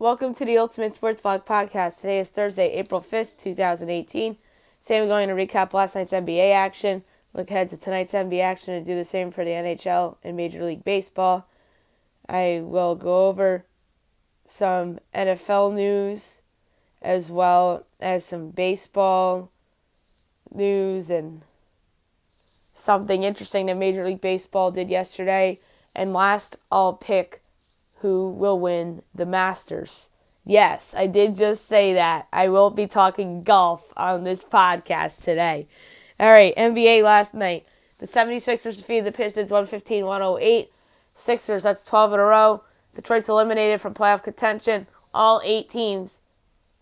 Welcome to the Ultimate Sports Blog Podcast. Today is Thursday, April 5th, 2018. Today we're going to recap last night's NBA action, look ahead to tonight's NBA action, and do the same for the NHL and Major League Baseball. I will go over some NFL news as well as some baseball news and something interesting that Major League Baseball did yesterday. And last, I'll pick who will win the Masters. Yes, I did just say that. I will be talking golf on this podcast today. All right, NBA last night. The 76ers defeated the Pistons 115-108. Sixers, that's 12 in a row. Detroit's eliminated from playoff contention. All 8 teams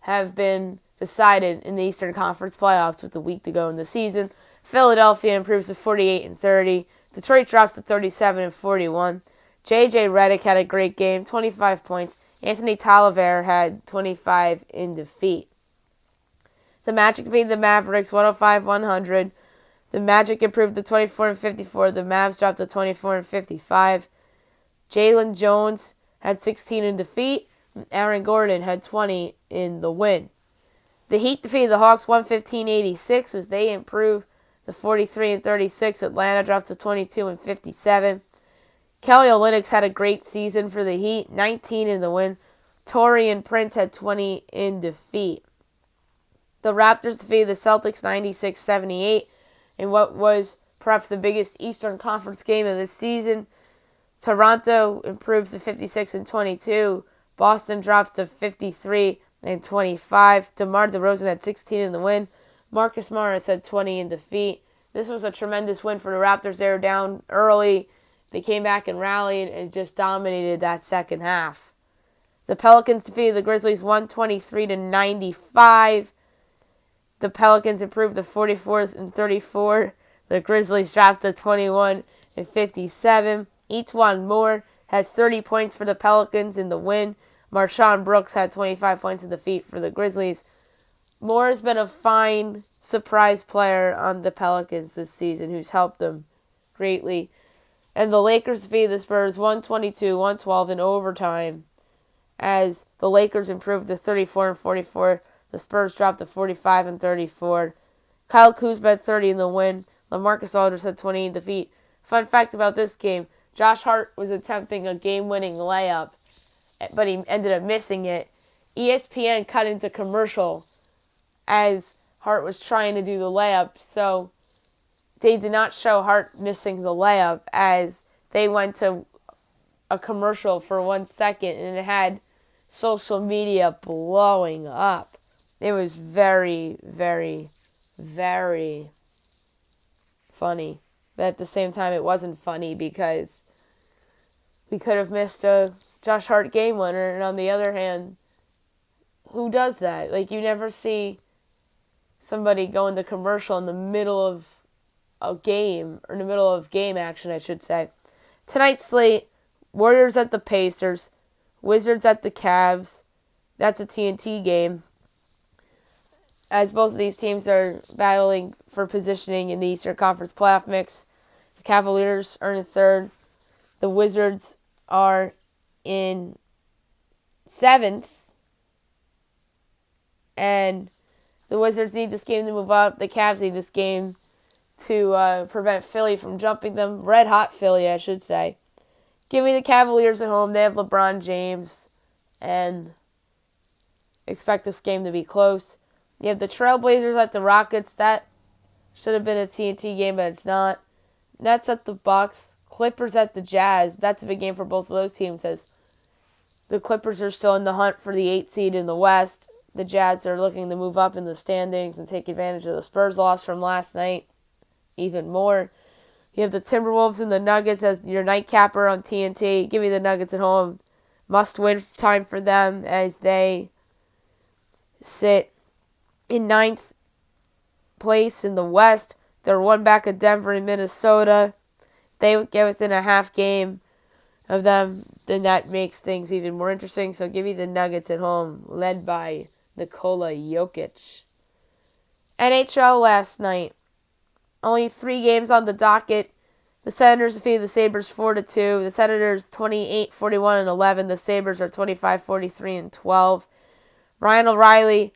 have been decided in the Eastern Conference playoffs with a week to go in the season. Philadelphia improves to 48-30. Detroit drops to 37-41. J.J. Redick had a great game, 25 points. Anthony Tagliafieri had 25 in defeat. The Magic defeated the Mavericks 105-100. The Magic improved to 24-54. The Mavs dropped to 24-55. Jalen Jones had 16 in defeat. And Aaron Gordon had 20 in the win. The Heat defeated the Hawks 115-86 as they improved to 43-36. Atlanta dropped to 22-57. Kelly Olynyk's had a great season for the Heat, 19 in the win. Taurean Prince had 20 in defeat. The Raptors defeated the Celtics 96-78 in what was perhaps the biggest Eastern Conference game of the season. Toronto improves to 56-22. Boston drops to 53-25. DeMar DeRozan had 16 in the win. Marcus Morris had 20 in defeat. This was a tremendous win for the Raptors. They were down early. They came back and rallied and just dominated that second half. The Pelicans defeated the Grizzlies 123-95. The Pelicans improved to 44-34. The Grizzlies dropped to 21-57. Each Moore had 30 points for the Pelicans in the win. Marshawn Brooks had 25 points in defeat for the Grizzlies. Moore has been a fine surprise player on the Pelicans this season who's helped them greatly. And the Lakers defeated the Spurs 122-112 in overtime as the Lakers improved to 34-44. The Spurs dropped to 45-34. Kyle Kuzma had 30 in the win. LaMarcus Aldridge had 20 in defeat. Fun fact about this game, Josh Hart was attempting a game-winning layup, but he ended up missing it. ESPN cut into commercial as Hart was trying to do the layup, so they did not show Hart missing the layup as they went to a commercial for 1 second and it had social media blowing up. It was very, very, very funny. But at the same time, it wasn't funny because we could have missed a Josh Hart game winner. And on the other hand, who does that? Like, you never see somebody go in the commercial in the middle of a game, or in the middle of game action, I should say. Tonight's slate, Warriors at the Pacers, Wizards at the Cavs. That's a TNT game, as both of these teams are battling for positioning in the Eastern Conference playoff mix. The Cavaliers are in third. The Wizards are in 7th. And the Wizards need this game to move up. The Cavs need this game to prevent Philly from jumping them. Red hot Philly, I should say. Give me the Cavaliers at home. They have LeBron James. And expect this game to be close. You have the Trailblazers at the Rockets. That should have been a TNT game, but it's not. Nets at the Bucks. Clippers at the Jazz. That's a big game for both of those teams, as the Clippers are still in the hunt for the 8th seed in the West. The Jazz are looking to move up in the standings and take advantage of the Spurs loss from last night even more. You have the Timberwolves and the Nuggets as your nightcapper on TNT. Give me the Nuggets at home. Must-win time for them as they sit in 9th place in the West. They're one back of Denver and Minnesota. They would get within a half game of them, then that makes things even more interesting. So give me the Nuggets at home, led by Nikola Jokic. NHL last night. Only 3 games on the docket. The Senators defeated the Sabres 4-2. The Senators 28-41-11. The Sabres are 25-43-12. Ryan O'Reilly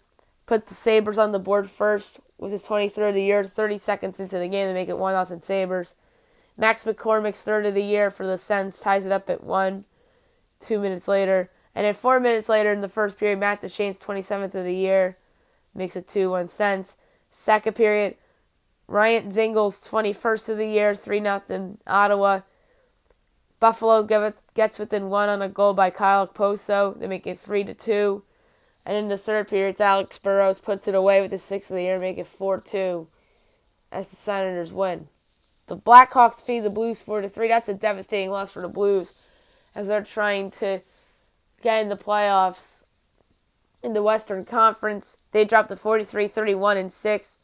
put the Sabres on the board first with his 23rd of the year, 30 seconds into the game to make it 1-0 Sabres. Max McCormick's 3rd of the year for the Sens ties it up at 1, 2 minutes later. And then 4 minutes later in the first period, Matt Duchene's 27th of the year makes it 2-1 Sens. Second period, Ryan Zingel's 21st of the year, 3-0 Ottawa. Buffalo gets within 1 on a goal by Kyle Okposo. They make it 3-2. And in the third period, Alex Burrows puts it away with his 6th of the year, make it 4-2 as the Senators win. The Blackhawks defeat the Blues 4-3. That's a devastating loss for the Blues as they're trying to get in the playoffs in the Western Conference. They dropped to 43-31-6.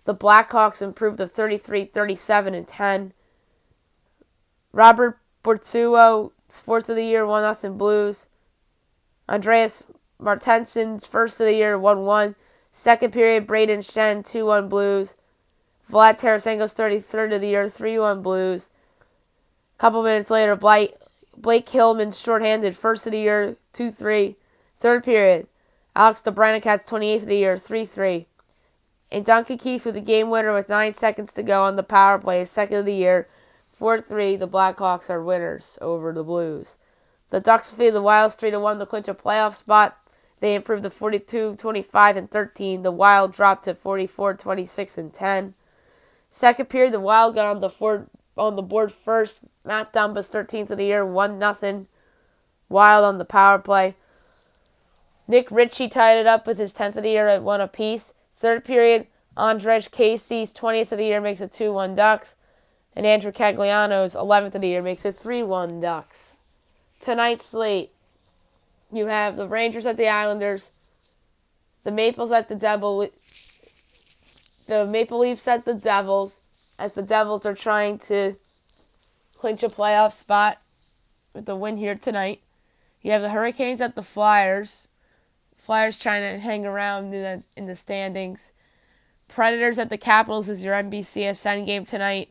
The Blackhawks improved to 33-37-10. Robert Bortuzzo's 4th of the year, 1-0 Blues. Andreas Martensen's 1st of the year, 1-1. Second period, Braden Shen, 2-1 Blues. Vlad Tarasenko's 33rd of the year, 3-1 Blues. A couple minutes later, Blake Hillman's shorthanded, 1st of the year, 2-3. Third period, Alex DeBrincat's 28th of the year, 3-3. And Duncan Keith with the game winner with 9 seconds to go on the power play, his 2nd of the year, 4-3. The Blackhawks are winners over the Blues. The Ducks defeated the Wilds 3-1 to clinch a playoff spot. They improved to 42-25-13. The Wild dropped to 44-26-10. Second period, the Wild got on the board first. Matt Dumba's 13th of the year, 1-0 Wild on the power play. Nick Ritchie tied it up with his 10th of the year at 1 apiece. Third period, Andrej Casey's 20th of the year makes it 2-1 Ducks. And Andrew Cagliano's 11th of the year makes it 3-1 Ducks. Tonight's slate, you have the Rangers at the Islanders, the Maple Leafs at the Devils, as the Devils are trying to clinch a playoff spot with the win here tonight. You have the Hurricanes at the Flyers. Flyers trying to hang around in the standings. Predators at the Capitals is your NBCSN game tonight.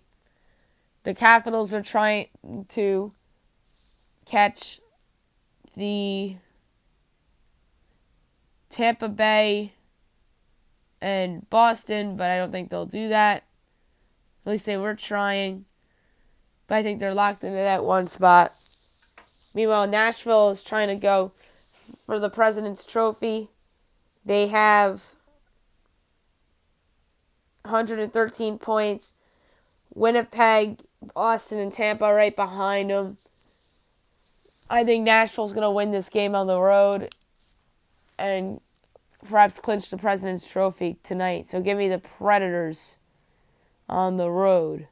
The Capitals are trying to catch the Tampa Bay and Boston, but I don't think they'll do that. At least they were trying. But I think they're locked into that one spot. Meanwhile, Nashville is trying to go for the President's Trophy. They have 113 points. Winnipeg, Boston, and Tampa right behind them. I think Nashville's going to win this game on the road and perhaps clinch the President's Trophy tonight. So give me the Predators on the road.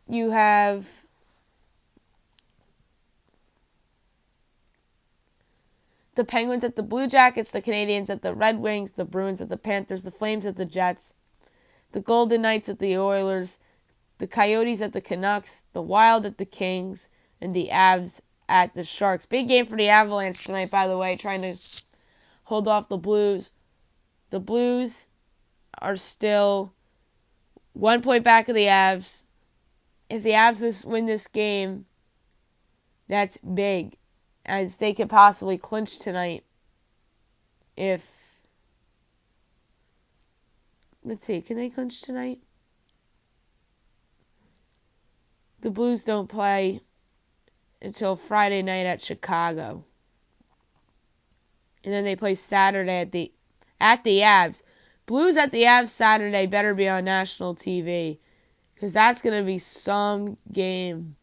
You have the Penguins at the Blue Jackets, the Canadiens at the Red Wings, the Bruins at the Panthers, the Flames at the Jets, the Golden Knights at the Oilers, the Coyotes at the Canucks, the Wild at the Kings, and the Avs at the Sharks. Big game for the Avalanche tonight, by the way, trying to hold off the Blues. The Blues are still 1 point back of the Avs. If the Avs win this game, that's big, as they could possibly clinch tonight if... Let's see, can they clinch tonight? The Blues don't play until Friday night at Chicago. And then they play Saturday at the Avs. Blues at the Avs Saturday better be on national TV, because that's going to be some game.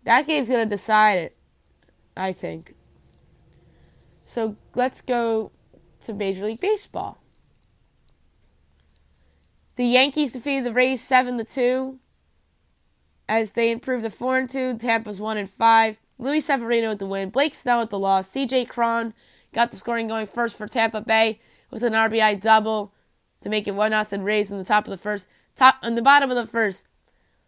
That game's going to decide it, I think. So let's go to Major League Baseball. The Yankees defeated the Rays 7-2 as they improved to 4-2. Tampa's 1-5. Luis Severino with the win. Blake Snell with the loss. C.J. Cron got the scoring going first for Tampa Bay with an RBI double to make it 1-0 Rays in the top of the first. On the bottom of the first.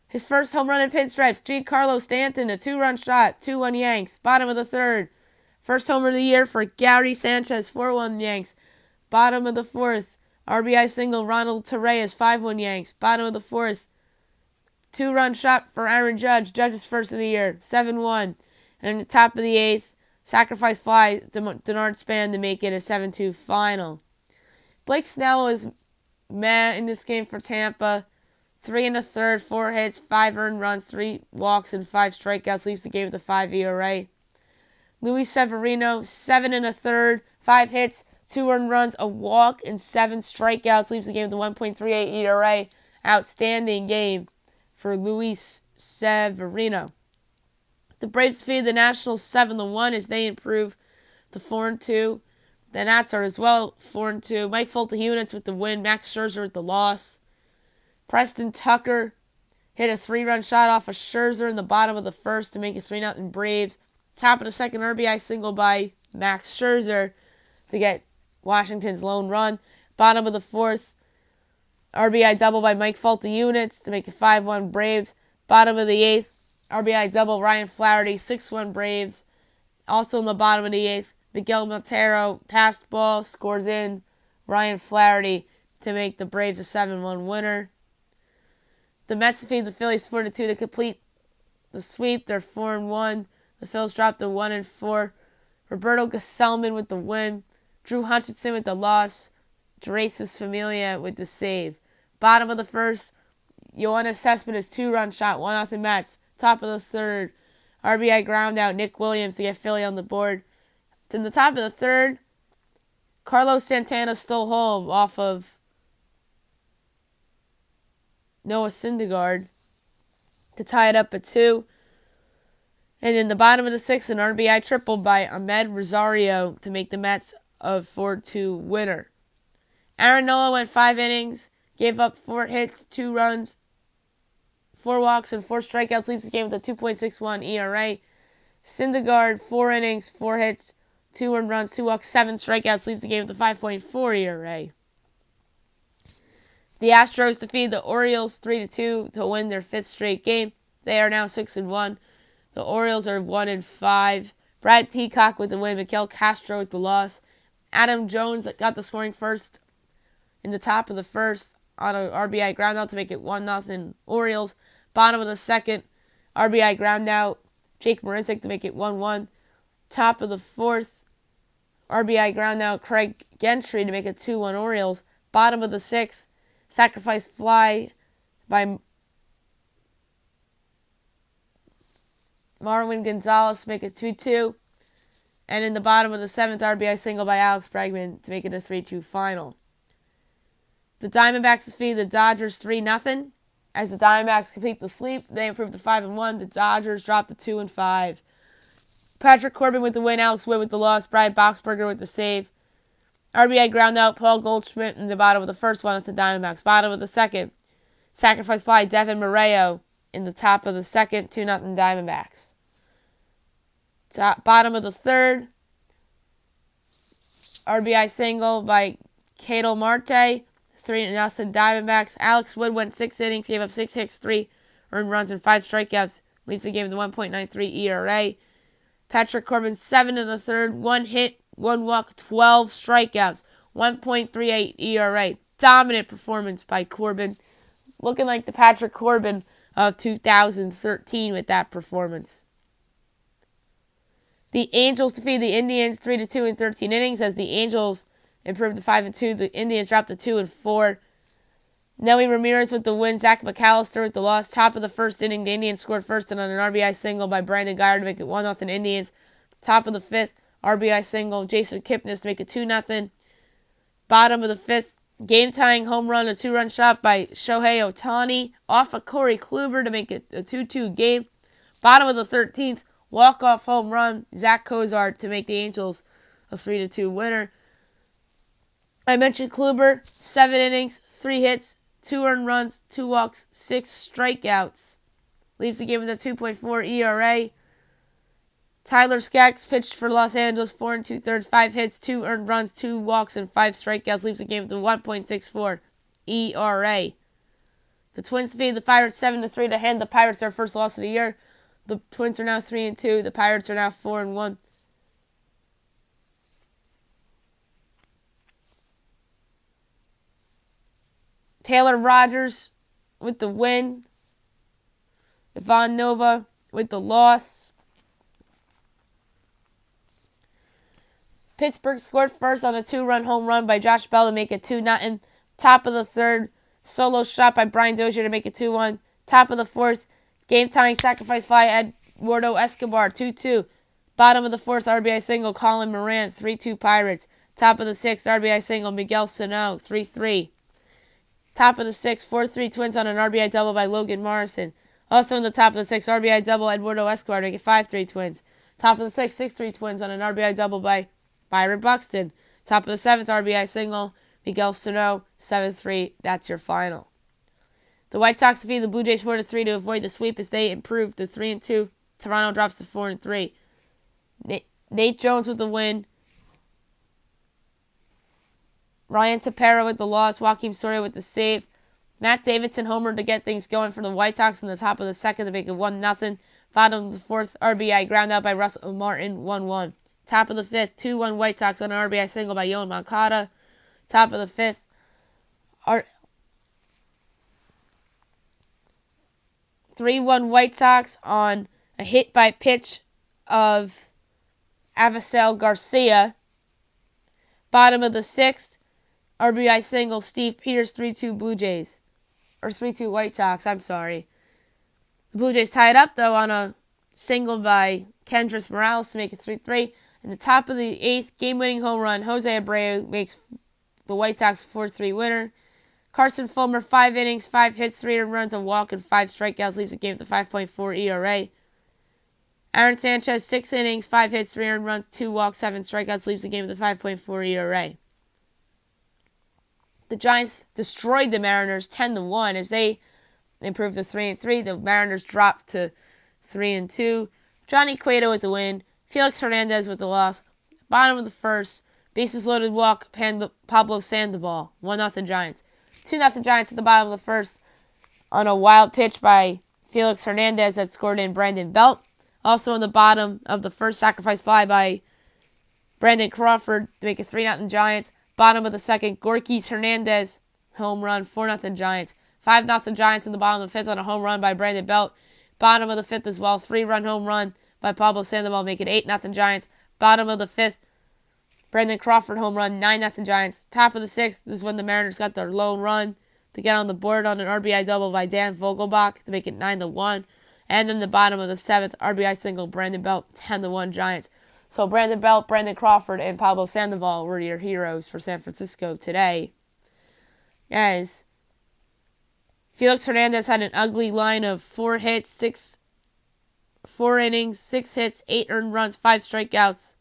His first home run in pinstripes. Giancarlo Stanton, a 2-run shot. 2-1 Yanks. Bottom of the third. First homer of the year for Gary Sanchez. 4-1 Yanks. Bottom of the fourth, RBI single, Ronald Torreyes, 5-1 Yanks. Bottom of the fourth, 2-run shot for Aaron Judge, Judge's first of the year, 7-1. And at the top of the eighth, sacrifice fly to Denard Span to make it a 7-2 final. Blake Snell was meh in this game for Tampa. 3 1/3, 4 hits, 5 earned runs, 3 walks, and 5 strikeouts, leaves the game with a 5 ERA. Luis Severino, 7 1/3, 5 hits, 2 earned runs, a walk, and 7 strikeouts, leaves the game with a 1.38 ERA. Outstanding game for Luis Severino. The Braves defeated the Nationals 7-1 as they improve to 4-2. The Nats are as well 4-2. Mike Fulton-Units with the win. Max Scherzer with the loss. Preston Tucker hit a 3-run shot off of Scherzer in the bottom of the first to make it 3-0 Braves. Top of the second, RBI single by Max Scherzer to get Washington's lone run. Bottom of the fourth, RBI double by Mike Fulton-Units to make it 5-1 Braves. Bottom of the eighth, RBI double Ryan Flaherty, 6-1 Braves. Also in the bottom of the eighth, Miguel Montero passed ball, scores in Ryan Flaherty to make the Braves a 7-1 winner. The Mets defeated the Phillies 4-2 to complete the sweep. They're 4-1. The Phils dropped to 1-4. Roberto Gesellman with the win. Drew Hutchinson with the loss. Jeraisis Familia with the save. Bottom of the first, Yoenis Cespedes 2-run shot, 1-0 Mets. Top of the third, RBI ground out, Nick Williams to get Philly on the board. In the top of the third, Carlos Santana stole home off of Noah Syndergaard to tie it up at 2. And in the bottom of the sixth, an RBI triple by Ahmed Rosario to make the Mets a 4-2 winner. Aaron Nola went 5 innings, gave up 4 hits, 2 runs, 4 walks, and 4 strikeouts, leaves the game with a 2.61 ERA. Syndergaard, 4 innings, 4 hits, 2 earned runs, 2 walks, 7 strikeouts, leaves the game with a 5.4 ERA. The Astros defeated the Orioles 3-2 to win their 5th straight game. They are now 6-1. The Orioles are 1-5. Brad Peacock with the win, Miguel Castro with the loss. Adam Jones got the scoring first in the top of the first on an RBI groundout to make it 1-0 Orioles. Bottom of the second, RBI groundout, Jake Marisnick to make it 1-1. Top of the fourth, RBI groundout, Craig Gentry to make it 2-1 Orioles. Bottom of the sixth, sacrifice fly by Marwin Gonzalez to make it 2-2. And in the bottom of the seventh, RBI single by Alex Bregman to make it a 3-2 final. The Diamondbacks defeated the Dodgers 3-0. As the Diamondbacks complete the sweep, they improved to 5-1. The Dodgers dropped to 2-5. Patrick Corbin with the win, Alex Wood with the loss, Brad Boxberger with the save. RBI ground out, Paul Goldschmidt in the bottom of the first one at the Diamondbacks. Bottom of the second, sacrifice fly, Devin Moreo in the top of the second, 2-0 Diamondbacks. Bottom of the third, RBI single by Ketel Marte, 3-0 Diamondbacks. Alex Wood went 6 innings, gave up 6 hits, 3 earned runs, and 5 strikeouts. Leaves the game with a 1.93 ERA. Patrick Corbin, 7 in the third, 1 hit, 1 walk, 12 strikeouts, 1.38 ERA. Dominant performance by Corbin. Looking like the Patrick Corbin of 2013 with that performance. The Angels defeated the Indians 3-2 in 13 innings as the Angels improved to 5-2. The Indians dropped to 2-4. Nelly Ramirez with the win. Zach McAllister with the loss. Top of the first inning, the Indians scored first and on an RBI single by Brandon Guyer to make it 1-0 Indians. Top of the fifth, RBI single, Jason Kipnis to make it 2-0. Bottom of the fifth, game-tying home run, a 2-run shot by Shohei Ohtani off of Corey Kluber to make it a 2-2 game. Bottom of the 13th, walk-off home run, Zach Cozart to make the Angels a 3-2 winner. I mentioned Kluber, 7 innings, 3 hits, 2 earned runs, 2 walks, 6 strikeouts. Leaves the game with a 2.4 ERA. Tyler Skaggs pitched for Los Angeles, 4 2/3, 5 hits, 2 earned runs, 2 walks, and 5 strikeouts. Leaves the game with a 1.64 ERA. The Twins defeated the Pirates 7-3 to hand the Pirates their first loss of the year. The Twins are now 3-2. The Pirates are now 4-1. Taylor Rogers with the win. Ivan Nova with the loss. Pittsburgh scored first on a 2-run home run by Josh Bell to make it 2-0. Top of the third, solo shot by Brian Dozier to make it 2-1. Top of the fourth, game-tying sacrifice fly Eduardo Escobar, 2-2. Bottom of the fourth, RBI single, Colin Moran, 3-2 Pirates. Top of the sixth, RBI single, Miguel Sano, 3-3. Top of the sixth, 4-3 Twins on an RBI double by Logan Morrison. Also in the top of the sixth, RBI double, Eduardo Escobar to make it 5-3 Twins. Top of the sixth, 6-3 Twins on an RBI double by Byron Buxton. Top of the seventh, RBI single, Miguel Sano, 7-3. That's your final. The White Sox defeat the Blue Jays 4-3 to avoid the sweep as they improved to 3-2. Toronto drops to 4-3. Nate Jones with the win. Ryan Tepera with the loss. Joakim Soria with the save. Matt Davidson homered to get things going for the White Sox in the top of the second to make it 1-0. Bottom of the fourth, RBI ground out by Russell Martin, 1-1. Top of the fifth, 2-1 White Sox on an RBI single by Yohan Moncada. Top of the fifth, 3-1 White Sox on a hit by pitch of Avisel Garcia. Bottom of the sixth, RBI single, Steve Peters, 3-2 Blue Jays. Or 3-2 White Sox, I'm sorry. The Blue Jays tied up, though, on a single by Kendrys Morales to make it 3-3. In the top of the eighth, game-winning home run, Jose Abreu makes the White Sox 4-3 winner. Carson Fulmer, 5 innings, 5 hits, 3 earned runs, a walk, and 5 strikeouts, leaves the game with a 5.4 ERA. Aaron Sanchez, 6 innings, 5 hits, 3 earned runs, 2 walks, 7 strikeouts, leaves the game with a 5.4 ERA. The Giants destroyed the Mariners 10-1 as they improved to 3-3. The Mariners dropped to 3-2. Johnny Cueto with the win. Felix Hernandez with the loss. Bottom of the first, bases loaded walk, Pablo Sandoval. 1-0 Giants. 2-0 Giants at the bottom of the first on a wild pitch by Felix Hernandez that scored in Brandon Belt. Also in the bottom of the first, sacrifice fly by Brandon Crawford to make it 3-0 Giants. Bottom of the second, Gorkys Hernandez, home run, 4-0 Giants. 5-0 Giants in the bottom of the fifth on a home run by Brandon Belt. Bottom of the fifth as well, 3-run home run by Pablo Sandoval, make it 8-0 Giants. Bottom of the fifth, Brandon Crawford home run, 9-0 Giants. Top of the sixth is when the Mariners got their lone run to get on the board on an RBI double by Dan Vogelbach to make it 9-1. And then the bottom of the seventh, RBI single, Brandon Belt, 10-1 Giants. So Brandon Belt, Brandon Crawford, and Pablo Sandoval were your heroes for San Francisco today. As Felix Hernandez had an ugly line of 4 innings, 6 hits, 8 earned runs, 5 strikeouts,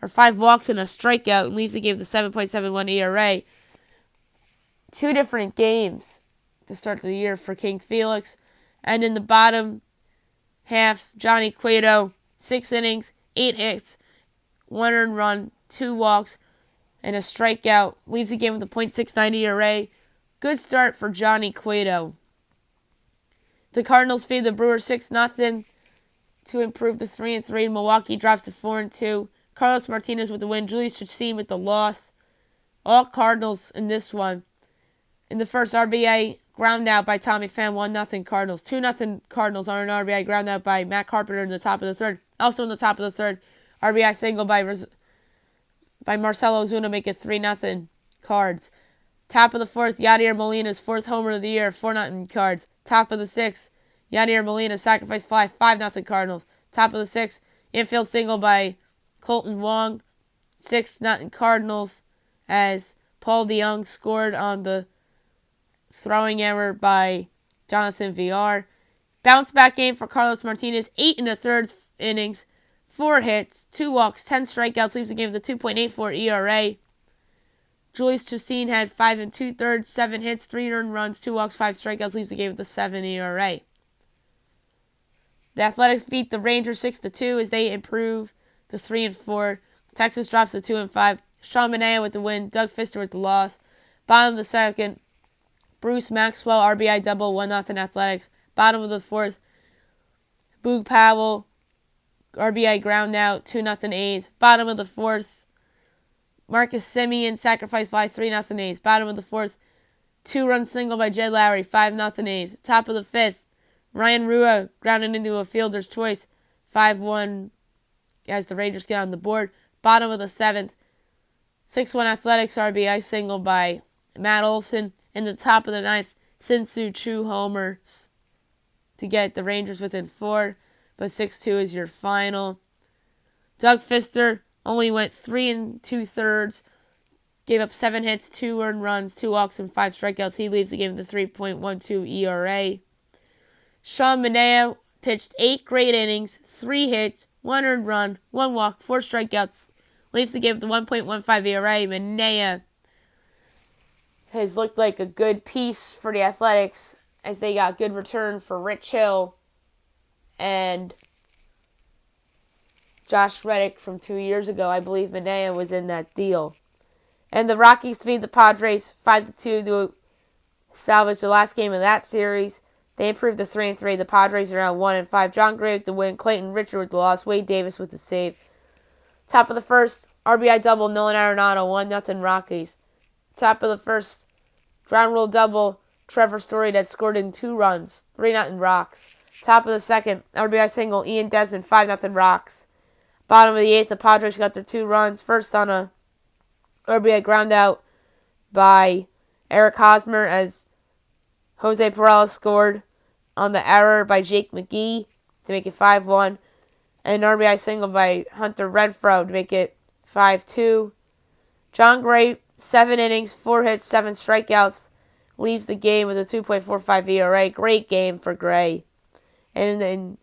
or 5 walks and a strikeout, and leaves the game with a 7.71 ERA. 2 different games to start the year for King Felix. And in the bottom half, Johnny Cueto, 6 innings, 8 hits, 1 earned run, 2 walks, and a strikeout. Leaves the game with a .69 ERA. Good start for Johnny Cueto. The Cardinals feed the Brewers 6-0 to improve to 3-3. Milwaukee drops to 4-2. Carlos Martinez with the win. Julius Chacin with the loss. All Cardinals in this one. In the first, RBI ground out by Tommy Pham, 1-0 Cardinals. 2-0 Cardinals on an RBI ground out by Matt Carpenter in the top of the third. Also in the top of the third, RBI single by Marcelo Ozuna, make it 3-0 Cards. Top of the fourth, Yadier Molina's 4th homer of the year, 4-0 Cards. Top of the sixth, Yadier Molina sacrifice fly, 5-0 Cardinals. Top of the sixth, infield single by Colton Wong, 6-0 Cardinals, as Paul DeYoung scored on the throwing error by Jonathan Villar. Bounce back game for Carlos Martinez, 8 1/3 innings, 4 hits, 2 walks, 10 strikeouts, leaves the game with a 2.84 ERA. Julius Chacin had 5 2/3, 7 hits, 3 earned runs, 2 walks, 5 strikeouts, leaves the game with a 7 ERA. The Athletics beat the Rangers 6-2 as they improve to 3-4. Texas drops to 2-5. Sean Manaea with the win, Doug Fister with the loss. Bottom of the second, Bruce Maxwell, RBI double, 1-0 Athletics. Bottom of the fourth, Boog Powell, RBI ground out, 2-0 A's. Bottom of the fourth, Marcus Semien, sacrifice fly, 3-0 A's. Bottom of the fourth, 2-run single by Jed Lowry, 5-0 A's. Top of the 5th, Ryan Rua grounded into a fielder's choice, 5-1 as the Rangers get on the board. Bottom of the 7th, 6-1 Athletics RBI single by Matt Olson. In the top of the 9th, Sin-Soo Choo homers to get the Rangers within 4, but 6-2 is your final. Doug Fister only went 3 2/3, gave up 7 hits, 2 earned runs, 2 walks, and 5 strikeouts. He leaves the game with a 3.12 ERA. Sean Manaea pitched 8 great innings, 3 hits, 1 earned run, 1 walk, 4 strikeouts. Leaves the game with a 1.15 ERA. Manaea has looked like a good piece for the Athletics as they got good return for Rich Hill and Josh Reddick from 2 years ago. I believe Manaea was in that deal. And the Rockies defeat the Padres 5-2 to salvage the last game of that series. They improved to 3-3. The Padres are now 1-5. John Gray with the win. Clayton Richard with the loss. Wade Davis with the save. Top of the first, RBI double, Nolan Arenado, 1-0 Rockies. Top of the first, ground rule double, Trevor Story that scored in 2 runs, 3-0 Rocks. Top of the second, RBI single, Ian Desmond, 5-0 Rocks. Bottom of the 8th, the Padres got their 2 runs. First on a RBI ground out by Eric Hosmer as Jose Peralta scored on the error by Jake McGee to make it 5-1. And an RBI single by Hunter Renfroe to make it 5-2. John Gray, 7 innings, 4 hits, 7 strikeouts. Leaves the game with a 2.45 ERA. Great game for Gray. And then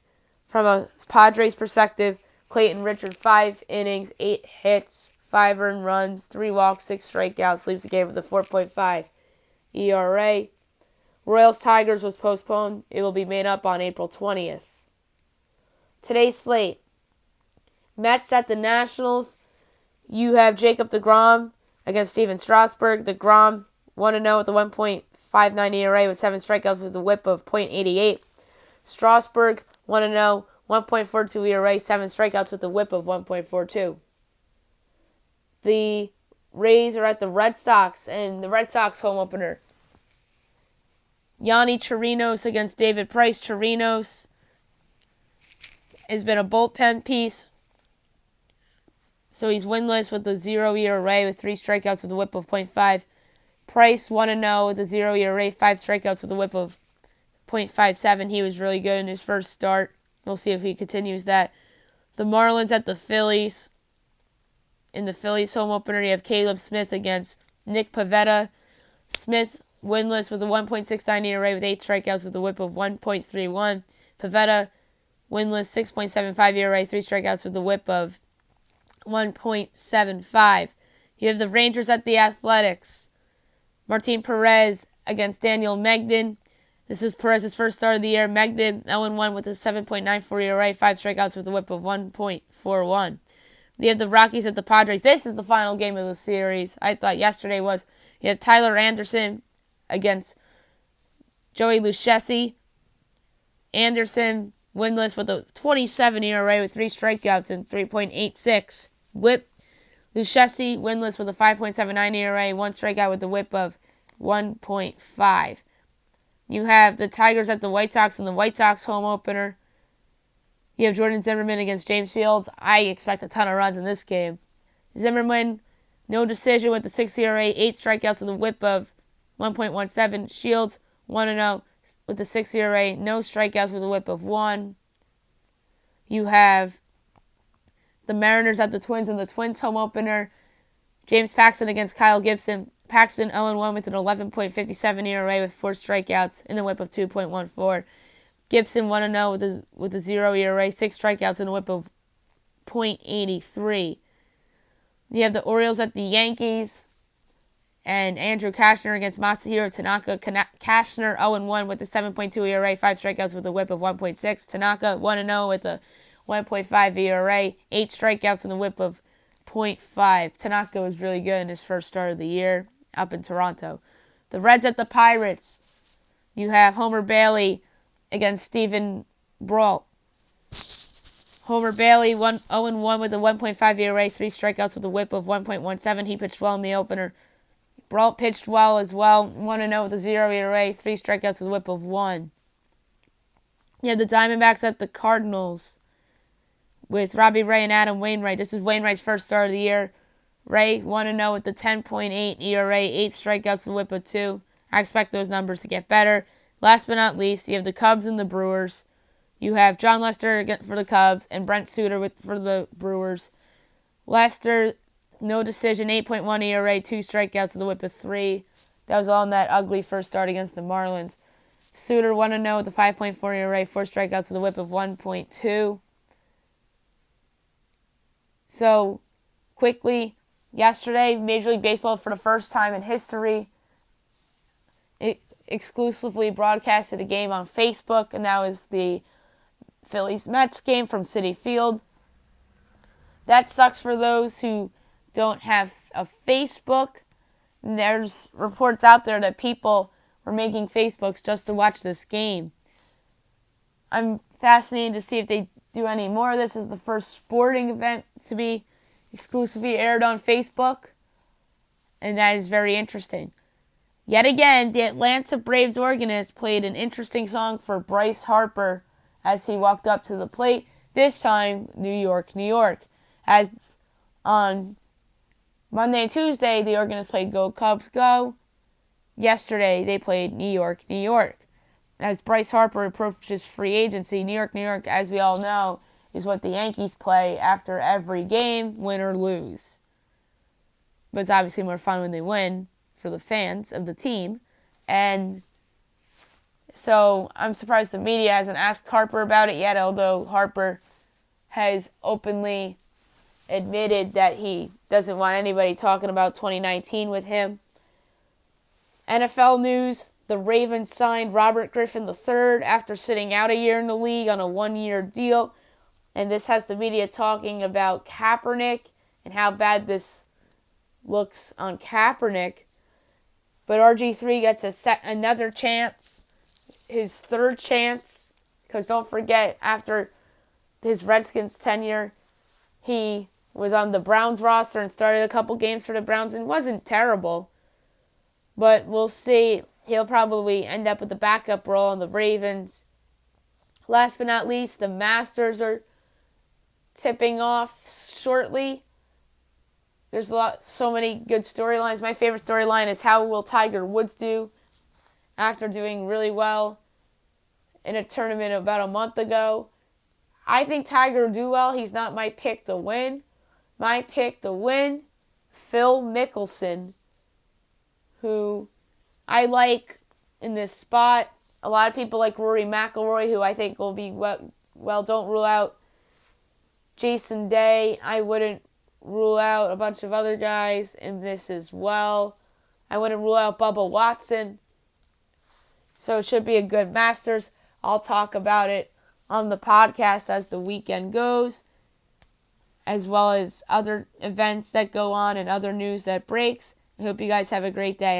from a Padres perspective, Clayton Richard, 5 innings, 8 hits, 5 earned runs, 3 walks, 6 strikeouts. Leaves the game with a 4.5 ERA. Royals-Tigers was postponed. It will be made up on April 20th. Today's slate. Mets at the Nationals. You have Jacob deGrom against Steven Strasburg. deGrom 1-0 with a 1.59 ERA with 7 strikeouts with a whip of .88. Strasburg 1-0, 1.42 ERA, 7 strikeouts with a whip of 1.42. The Rays are at the Red Sox, and the Red Sox home opener. Yanni Chirinos against David Price. Chirinos has been a bullpen piece, so he's winless with a 0 ERA with 3 strikeouts with a whip of .5. Price 1-0 with a 0 ERA, 5 strikeouts with a whip of .57. He was really good in his first start. We'll see if he continues that. The Marlins at the Phillies. In the Phillies home opener, you have Caleb Smith against Nick Pivetta. Smith winless with a 1.69 ERA with 8 strikeouts with a whip of 1.31. Pivetta winless 6.75 ERA, 3 strikeouts with a whip of 1.75. You have the Rangers at the Athletics. Martin Perez against Daniel Megden. This is Perez's first start of the year. Megden 0-1 with a 7.94 ERA, 5 strikeouts with a whip of 1.41. You have the Rockies at the Padres. This is the final game of the series. I thought yesterday was. You have Tyler Anderson against Joey Lucchesi. Anderson winless with a 27 ERA with 3 strikeouts and 3.86 whip. Lucchesi winless with a 5.79 ERA, 1 strikeout with a whip of 1.5. You have the Tigers at the White Sox in the White Sox home opener. You have Jordan Zimmerman against James Fields. I expect a ton of runs in this game. Zimmerman, no decision with the 6 ERA, 8 strikeouts with a whip of 1.17. Shields, 1-0 with the 6 ERA, no strikeouts with a whip of 1. You have the Mariners at the Twins in the Twins home opener. James Paxton against Kyle Gibson. Paxton 0-1 with an 11.57 ERA with 4 strikeouts and a whip of 2.14. Gibson 1-0 with a 0 ERA, 6 strikeouts and a whip of .83. You have the Orioles at the Yankees and Andrew Kashner against Masahiro Tanaka. Kashner 0-1 with a 7.2 ERA, 5 strikeouts with a whip of 1.6. Tanaka 1-0 with a 1.5 ERA, 8 strikeouts and a whip of .5. Tanaka was really good in his first start of the year up in Toronto. The Reds at the Pirates. You have Homer Bailey against Stephen Brault. Homer Bailey 0-1 with a 1.5 ERA, 3 strikeouts with a whip of 1.17. He pitched well in the opener. Brault pitched well as well. 1-0 with a 0 ERA, 3 strikeouts with a whip of 1. You have the Diamondbacks at the Cardinals with Robbie Ray and Adam Wainwright. This is Wainwright's first start of the year. Ray 1-0 with the 10.8 ERA, 8 strikeouts with a whip of 2. I expect those numbers to get better. Last but not least, you have the Cubs and the Brewers. You have John Lester for the Cubs and Brent Suter for the Brewers. Lester, no decision, 8.1 ERA, 2 strikeouts with a whip of 3. That was all in that ugly first start against the Marlins. Suter 1-0 with a 5.4 ERA, 4 strikeouts with a whip of 1.2. So, quickly, yesterday, Major League Baseball, for the first time in history, it exclusively broadcasted a game on Facebook, and that was the Phillies-Mets game from Citi Field. That sucks for those who don't have a Facebook. And there's reports out there that people were making Facebooks just to watch this game. I'm fascinated to see if they do any more of this. This is the first sporting event to be exclusively aired on Facebook, and that is very interesting. Yet again, the Atlanta Braves organist played an interesting song for Bryce Harper as he walked up to the plate. This time, New York, New York. As on Monday and Tuesday, the organist played Go Cubs Go. Yesterday, they played New York, New York. As Bryce Harper approaches free agency, New York, New York, as we all know, is what the Yankees play after every game, win or lose. But it's obviously more fun when they win for the fans of the team. And so I'm surprised the media hasn't asked Harper about it yet, although Harper has openly admitted that he doesn't want anybody talking about 2019 with him. NFL news, the Ravens signed Robert Griffin III after sitting out a year in the league on a 1-year deal. And this has the media talking about Kaepernick and how bad this looks on Kaepernick. But RG3 gets another chance, his third chance, because don't forget, after his Redskins tenure, he was on the Browns roster and started a couple games for the Browns and wasn't terrible. But we'll see. He'll probably end up with the backup role on the Ravens. Last but not least, the Masters are tipping off shortly. There's so many good storylines. My favorite storyline is how will Tiger Woods do after doing really well in a tournament about a month ago. I think Tiger will do well. He's not my pick to win. My pick to win, Phil Mickelson, who I like in this spot. A lot of people like Rory McIlroy, who I think will be well. Don't rule out Jason Day. I wouldn't rule out a bunch of other guys in this as well. I wouldn't rule out Bubba Watson. So it should be a good Masters. I'll talk about it on the podcast as the weekend goes, as well as other events that go on and other news that breaks. I hope you guys have a great day.